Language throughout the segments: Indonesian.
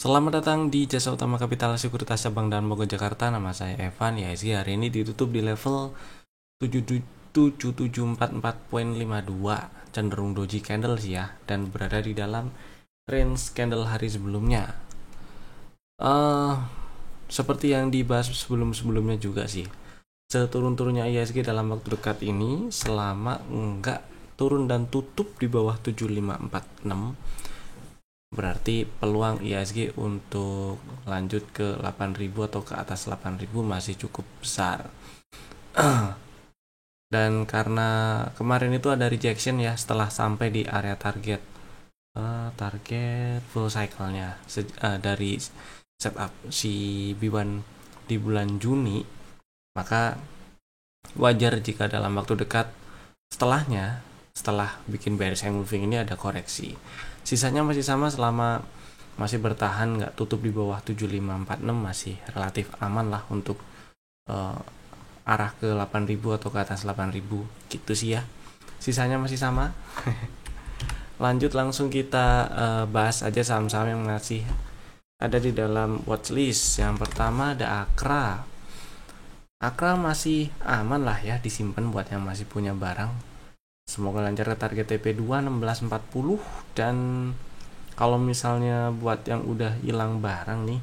Selamat datang di Jasa Utama Kapital Sekuritas Cabang dan Bogor Jakarta. Nama saya Evan. IHSG hari ini ditutup di level 7744.52, cenderung doji candle sih ya, dan berada di dalam range candle hari sebelumnya. Seperti yang dibahas sebelum-sebelumnya juga sih, seturun-turunnya IHSG dalam waktu dekat ini selama enggak turun dan tutup di bawah 7546, berarti peluang IHSG untuk lanjut ke 8.000 atau ke atas 8.000 masih cukup besar. Dan karena kemarin itu ada rejection ya setelah sampai di area target full cycle-nya dari setup si B1 di bulan Juni, maka wajar jika dalam waktu dekat setelah bikin bearish moving ini ada koreksi. Sisanya masih sama, selama masih bertahan nggak tutup di bawah 7546 masih relatif aman lah untuk arah ke 8.000 atau ke atas 8.000 gitu sih ya. Sisanya masih sama. Lanjut langsung kita bahas aja saham-saham yang masih ada di dalam watchlist. Yang pertama ada Akra. Akra masih aman lah ya, disimpan buat yang masih punya barang. Semoga lancar ke target TP2 1640. Dan kalau misalnya buat yang udah hilang barang nih,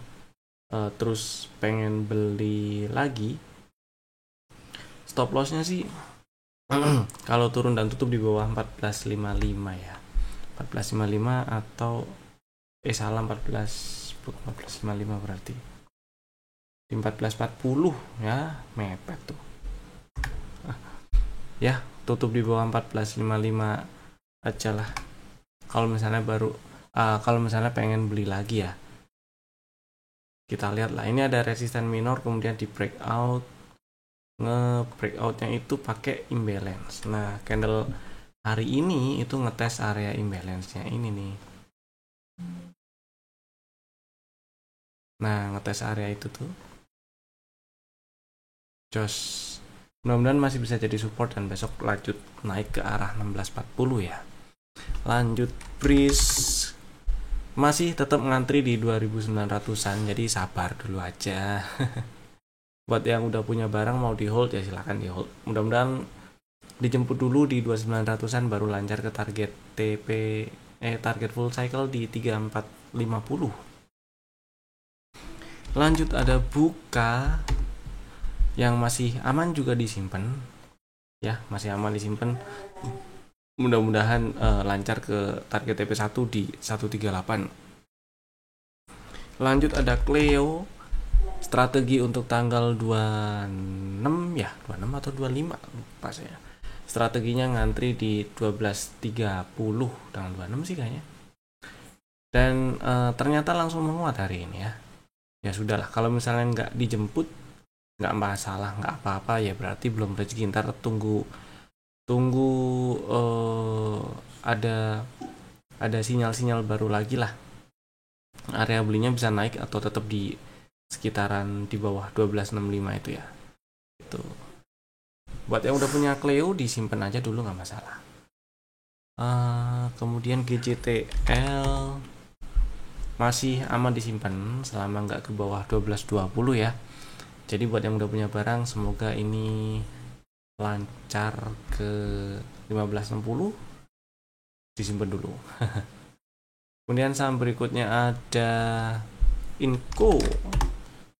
terus pengen beli lagi, stop lossnya sih kalau turun dan tutup di bawah 1455 ya, 1455 atau salah 14, bukan 1455, berarti di 1440 ya, mepet tuh ya. Tutup di bawah 1455 aja lah kalau misalnya kalau misalnya pengen beli lagi ya. Kita lihat lah, ini ada resisten minor, kemudian di breakout. Breakoutnya itu pakai imbalance. Nah, candle hari ini itu ngetes area imbalance-nya ini nih. Nah, ngetes area itu tuh jos, mudah-mudahan masih bisa jadi support dan besok lanjut naik ke arah 1640 ya. Lanjut Breeze, masih tetap ngantri di 2900-an, jadi sabar dulu aja. Buat yang udah punya barang mau di hold ya silahkan di hold. Mudah-mudahan dijemput dulu di 2900-an baru lancar ke target target full cycle di 3450. Lanjut ada Buka yang masih aman juga disimpan ya, masih aman disimpan. Mudah-mudahan lancar ke target TP1 di 138. Lanjut ada Cleo, strategi untuk tanggal 26 ya, 26 atau 25 lupa saya. Strateginya ngantri di 12.30 tanggal 26 sih kayaknya. Dan ternyata langsung menguat hari ini ya. Ya sudahlah, kalau misalnya nggak dijemput nggak masalah, nggak apa-apa ya, berarti belum rezeki. Ntar tunggu ada sinyal-sinyal baru lagi lah, area belinya bisa naik atau tetap di sekitaran di bawah 1265 itu ya. Itu buat yang udah punya Cleo disimpan aja dulu, nggak masalah. Kemudian GJTL masih aman disimpan selama nggak ke bawah 1220 ya. Jadi buat yang udah punya barang, semoga ini lancar ke 1560, disimpan dulu. Kemudian saham berikutnya ada Inco.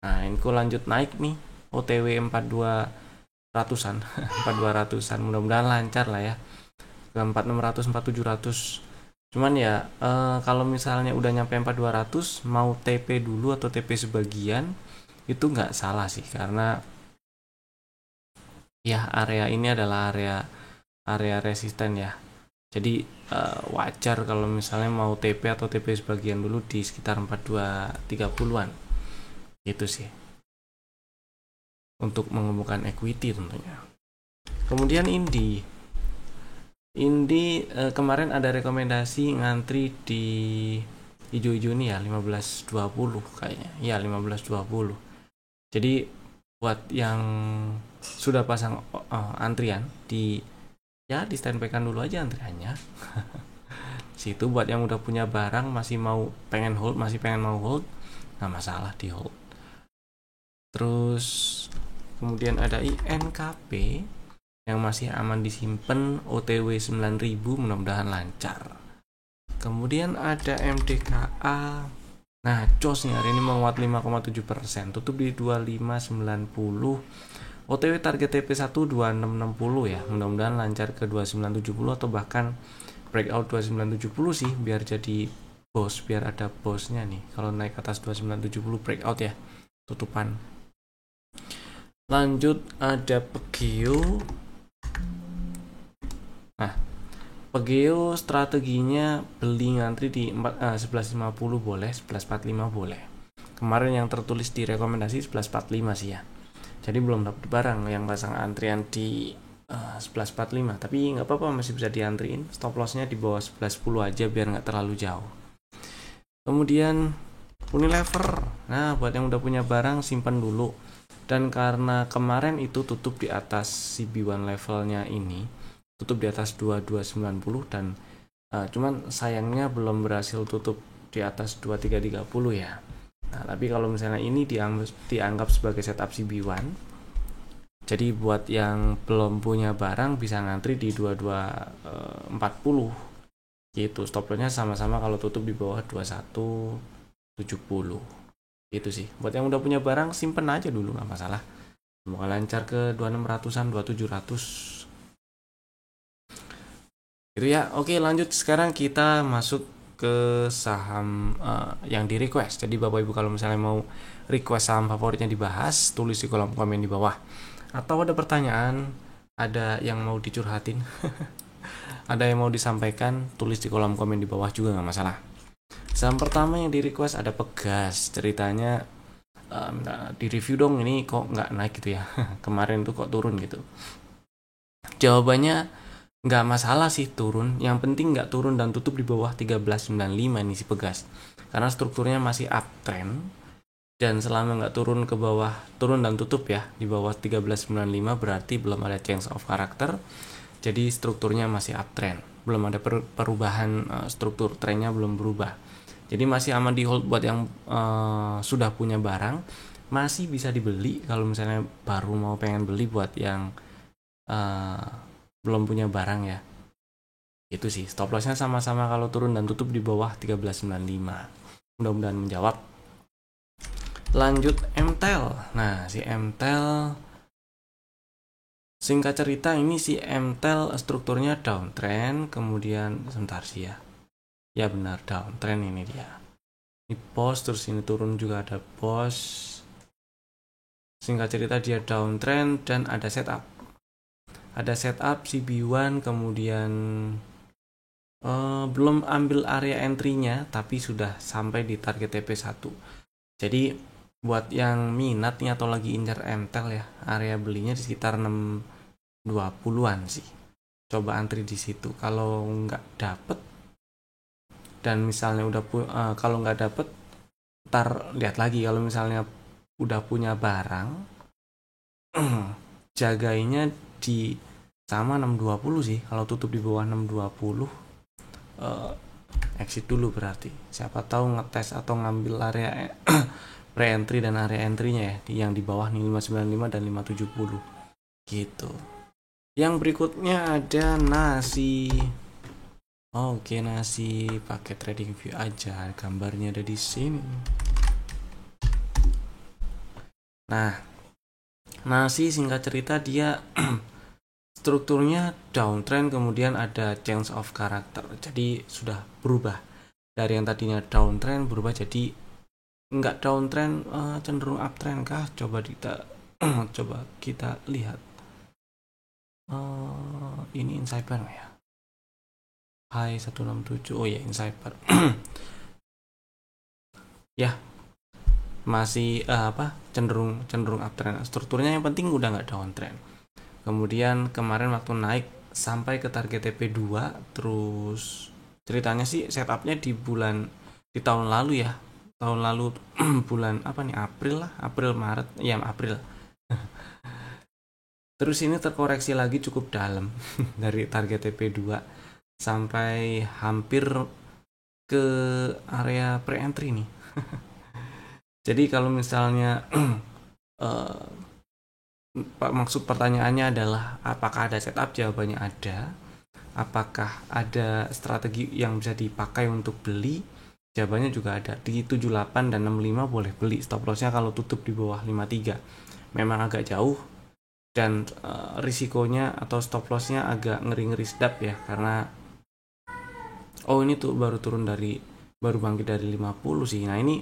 Nah, Inco lanjut naik nih, OTW 4200-an 4200-an, mudah-mudahan lancar lah ya ke 4600 4700. Cuman ya kalau misalnya udah nyampe 4200 mau TP dulu atau TP sebagian itu nggak salah sih, karena ya area ini adalah area resisten ya. Jadi wajar kalau misalnya mau TP atau TP sebagian dulu di sekitar 4230-an gitu sih, untuk mengembukan equity tentunya. Kemudian Indi kemarin ada rekomendasi ngantri di hijau-hijau nih ya, 1520 kayaknya ya, 1520. Jadi buat yang sudah pasang antrian di standby kan dulu aja antriannya. Situ buat yang udah punya barang masih pengen mau hold, nggak masalah di hold. Terus kemudian ada INKP yang masih aman disimpan, OTW 9000, mudah-mudahan lancar. Kemudian ada MDKA. Nah, COS nih hari ini menguat 5,7%, tutup di 2590. OTW target TP1 2660 ya. Mudah-mudahan lancar ke 2970 atau bahkan breakout 2970 sih, biar jadi biar ada bosnya nih. Kalau naik ke atas 2970 breakout ya, tutupan. Lanjut ada Pegeo. Nah, Pegeo strateginya beli ngantri di 11.50 boleh, 11.45 boleh. Kemarin yang tertulis di rekomendasi 11.45 sih ya. Jadi belum dapat barang yang pasang antrian di 11.45, tapi nggak apa-apa, masih bisa diantriin. Stop lossnya di bawah 11.10 aja biar nggak terlalu jauh. Kemudian Unilever. Nah, buat yang udah punya barang simpan dulu. Dan karena kemarin itu tutup di atas CB1 levelnya ini, tutup di atas 2290 dan cuman sayangnya belum berhasil tutup di atas 2330 ya. Nah, tapi kalau misalnya ini dianggap sebagai setup CB1, jadi buat yang belum punya barang bisa ngantri di 2240 gitu. Stop lossnya sama-sama kalau tutup di bawah 2170 gitu sih. Buat yang udah punya barang simpen aja dulu, nggak masalah. Semoga lancar ke 2600-an, 2700 gitu ya. Oke, lanjut. Sekarang kita masuk ke saham yang di request. Jadi Bapak Ibu kalau misalnya mau request saham favoritnya dibahas, tulis di kolom komen di bawah. Atau ada pertanyaan, ada yang mau dicurhatin, ada yang mau disampaikan, tulis di kolom komen di bawah juga nggak masalah. Saham pertama yang di request ada Pegas. Ceritanya di review dong, ini kok nggak naik gitu ya. Kemarin tuh kok turun gitu. Jawabannya nggak masalah sih turun, yang penting nggak turun dan tutup di bawah 1395 nih si Pegas, karena strukturnya masih uptrend. Dan selama nggak turun ke bawah, turun dan tutup ya di bawah 1395, berarti belum ada change of character, jadi strukturnya masih uptrend, belum ada perubahan, struktur trennya belum berubah, jadi masih aman di hold. Buat yang sudah punya barang masih bisa dibeli kalau misalnya baru mau pengen beli. Buat yang belum punya barang ya, itu sih. Stop lossnya sama-sama kalau turun dan tutup di bawah 1395. Mudah-mudahan menjawab. Lanjut MTEL. Nah, si MTEL, singkat cerita ini si MTEL strukturnya downtrend, kemudian sebentar sih ya. Ya benar, downtrend ini dia. Ini pos, terus ini turun juga ada pos. Singkat cerita dia downtrend dan ada setup. Ada setup CB1, kemudian belum ambil area entry-nya tapi sudah sampai di target TP1. Jadi buat yang minat nih atau lagi incar MTEL ya, area belinya di sekitar 620-an sih. Coba antri di situ. Kalau nggak dapet dan misalnya kalau nggak dapet, ntar lihat lagi. Kalau misalnya udah punya barang, jagainya di sama 620 sih. Kalau tutup di bawah 620, exit dulu berarti. Siapa tahu ngetes atau ngambil area pre-entry dan area entry-nya ya, yang di bawah nih 595 dan 570 gitu. Yang berikutnya ada nasi. Oke, nasi pakai trading view aja, gambarnya ada di sini. Nah, nasi singkat cerita dia strukturnya downtrend, kemudian ada change of character. Jadi sudah berubah dari yang tadinya downtrend berubah jadi nggak downtrend, cenderung uptrend kah? Coba kita lihat. Ini Insider ya. High 167. Oh ya, Insider. Ya, masih cenderung uptrend. Strukturnya yang penting udah nggak downtrend. Kemudian kemarin waktu naik sampai ke target TP2, terus ceritanya sih setupnya di tahun lalu ya. Tahun lalu bulan apa nih? April Maret. Ya, April. Terus ini terkoreksi lagi cukup dalam dari target TP2. sampai hampir ke area pre-entry nih. Jadi kalau misalnya eh, maksud pertanyaannya adalah apakah ada setup, jawabannya ada. Apakah ada strategi yang bisa dipakai untuk beli, jawabannya juga ada. Di 78 dan 65 boleh beli, stop lossnya kalau tutup di bawah 53 memang agak jauh, dan risikonya atau stop lossnya agak ngeri-ngeri sedap ya, karena ini tuh baru bangkit dari 50 sih. Nah ini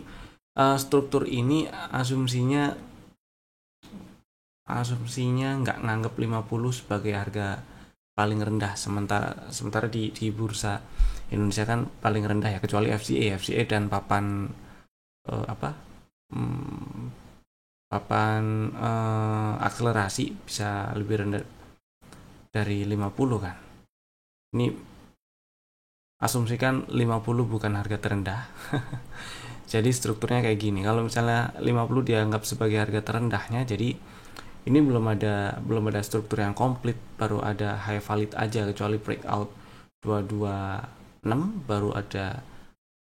struktur ini asumsinya nggak nganggap 50 sebagai harga paling rendah, sementara di bursa Indonesia kan paling rendah ya, kecuali FCA dan papan akselerasi bisa lebih rendah dari 50 kan. Ini asumsikan 50 bukan harga terendah. Jadi strukturnya kayak gini. Kalau misalnya 50 dianggap sebagai harga terendahnya, jadi ini belum ada struktur yang komplit, baru ada high valid aja, kecuali breakout 226 baru ada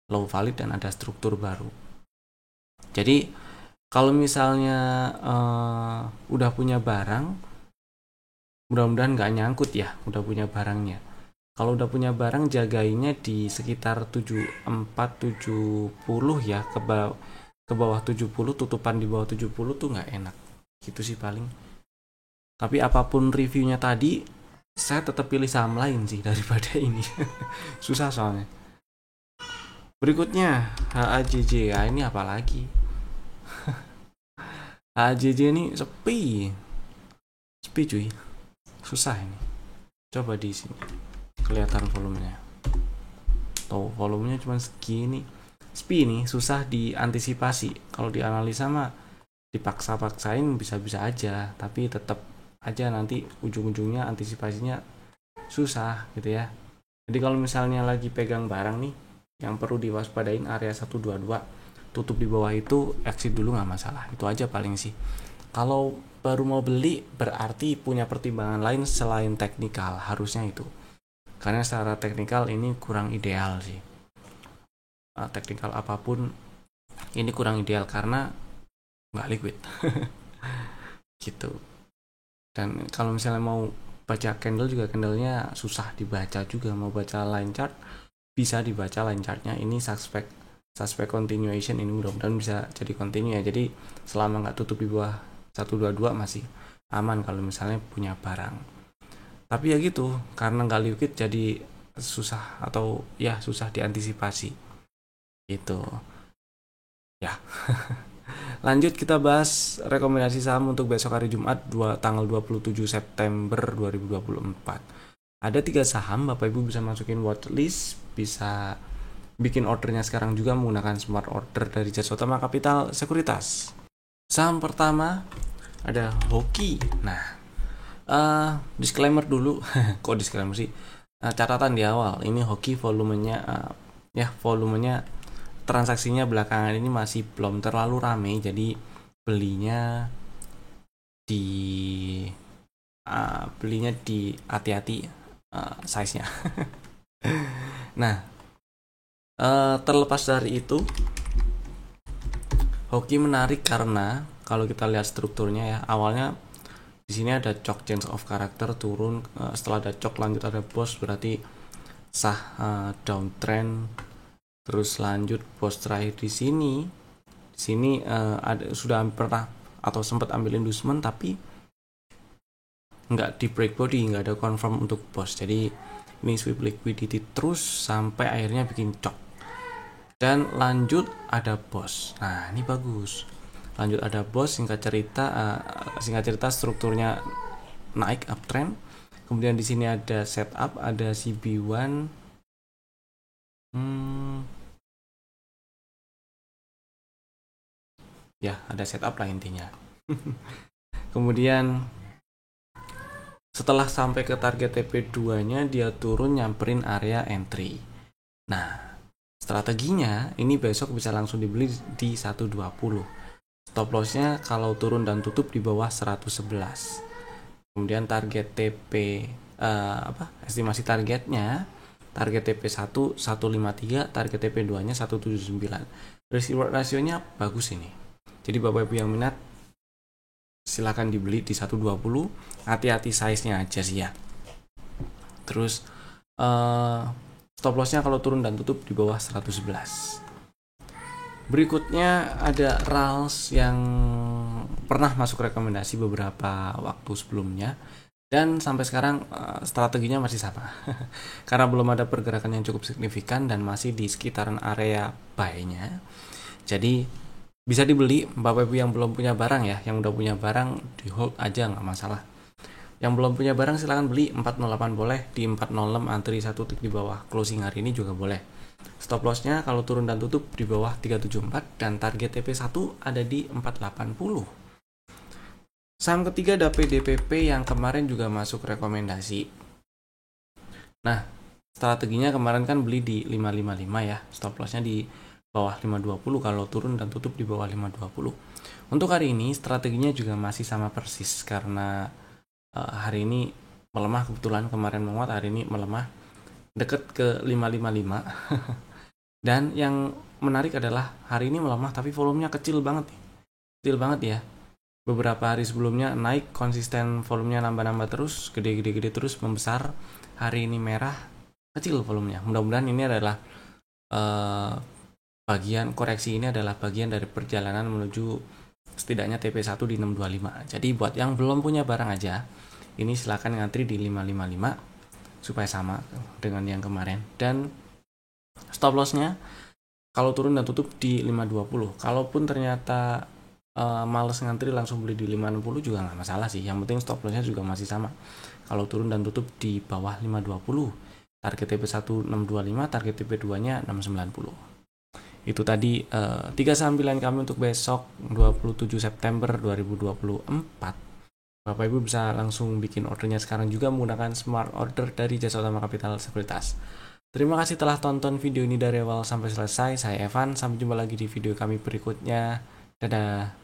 low valid dan ada struktur baru. Jadi kalau misalnya udah punya barang, mudah-mudahan nggak nyangkut ya, udah punya barangnya. Kalau udah punya barang, jagainnya di sekitar 74-70 ya, ke bawah 70, tutupan di bawah 70 tuh nggak enak. Gitu sih paling. Tapi apapun reviewnya tadi, saya tetap pilih saham lain sih daripada ini. Susah soalnya. Berikutnya HAJJ. Ya, ini apa lagi? HAJJ ini sepi cuy. Susah ini. Coba di sini kelihatan volumenya. Tuh, volumenya cuma segini. Sepi ini susah diantisipasi. Kalau dianalisa mah dipaksa-paksain bisa-bisa aja, tapi tetap aja nanti ujung-ujungnya antisipasinya susah gitu ya. Jadi kalau misalnya lagi pegang barang nih, yang perlu diwaspadain area 122, tutup di bawah itu exit dulu nggak masalah, itu aja paling sih. Kalau baru mau beli berarti punya pertimbangan lain selain teknikal, harusnya itu, karena secara teknikal ini kurang ideal sih. Teknikal apapun ini kurang ideal karena nggak liquid. Gitu. Dan kalau misalnya mau baca candle juga, candlenya susah dibaca juga. Mau baca line chart bisa dibaca line chartnya, ini suspect continuation, ini mudah-mudahan bisa jadi continue ya. Jadi selama nggak tutup di bawah 122 masih aman kalau misalnya punya barang. Tapi ya gitu, karena nggak liquid jadi susah, atau ya susah diantisipasi gitu ya. Lanjut kita bahas rekomendasi saham untuk besok hari Jumat tanggal 27 September 2024. Ada 3 saham, Bapak Ibu bisa masukin watchlist, bisa bikin ordernya sekarang juga menggunakan smart order dari Jasa Utama Capital Sekuritas. Saham pertama ada Hoki. Nah, disclaimer dulu. Kok disclaimer sih? Catatan di awal, ini Hoki volumenya transaksinya belakangan ini masih belum terlalu ramai, jadi belinya di hati-hati size-nya. Nah, terlepas dari itu, Hoki menarik karena kalau kita lihat strukturnya ya, awalnya di sini ada chok change of character, turun, setelah ada chok lanjut ada boss, berarti sah downtrend, terus lanjut boss terakhir di sini sudah pernah atau sempat ambil inducement tapi nggak di break body, nggak ada confirm untuk boss. Jadi ini sweep liquidity terus sampai akhirnya bikin chok dan lanjut ada boss. Nah ini bagus, lanjut ada boss. Singkat cerita strukturnya naik uptrend. Kemudian di sini ada setup, ada CB1, ya ada setup lah intinya. Kemudian setelah sampai ke target TP2 nya dia turun nyamperin area entry. Nah strateginya ini besok bisa langsung dibeli di 120. Stop lossnya kalau turun dan tutup di bawah 111. Kemudian target TP estimasi targetnya target TP1 153, target TP2 nya 179. Risk reward rasionya bagus ini. Jadi Bapak Ibu yang minat silakan dibeli di 120. Hati-hati size-nya aja sih ya. Terus stop loss-nya kalau turun dan tutup di bawah 111. Berikutnya ada RALS yang pernah masuk rekomendasi beberapa waktu sebelumnya, dan sampai sekarang strateginya masih sama. Karena belum ada pergerakan yang cukup signifikan dan masih di sekitaran area buy-nya. Jadi bisa dibeli. Bapak Ibu yang belum punya barang ya, yang udah punya barang di hold aja nggak masalah. Yang belum punya barang silahkan beli. 408 boleh, di 406 antri 1 tick di bawah closing hari ini juga boleh. Stop lossnya kalau turun dan tutup di bawah 374 dan target TP1 ada di 480. Saham ketiga ada PDPP yang kemarin juga masuk rekomendasi. Nah, strateginya kemarin kan beli di 555 ya, stop lossnya di bawah 520 kalau turun dan tutup di bawah 520. Untuk hari ini strateginya juga masih sama persis, karena hari ini melemah, kebetulan kemarin menguat, hari ini melemah deket ke 555. Dan yang menarik adalah hari ini melemah tapi volumenya kecil banget ya. Beberapa hari sebelumnya naik konsisten, volumenya nambah terus, gede terus, membesar. Hari ini merah, kecil volumenya. Mudah-mudahan ini adalah bagian koreksi, ini adalah bagian dari perjalanan menuju setidaknya TP1 di 625. Jadi buat yang belum punya barang aja, ini silakan ngantri di 555 supaya sama dengan yang kemarin. Dan stop lossnya kalau turun dan tutup di 520. Kalaupun ternyata males ngantri langsung beli di 560 juga nggak masalah sih. Yang penting stop lossnya juga masih sama. Kalau turun dan tutup di bawah 520, target TP1 625, target TP2 nya 690. Itu tadi 3 saham pilihan kami untuk besok 27 September 2024. Bapak Ibu bisa langsung bikin ordernya sekarang juga menggunakan smart order dari Jasa Utama Kapital Sekuritas. Terima kasih telah tonton video ini dari awal sampai selesai. Saya Evan, sampai jumpa lagi di video kami berikutnya. Dadah.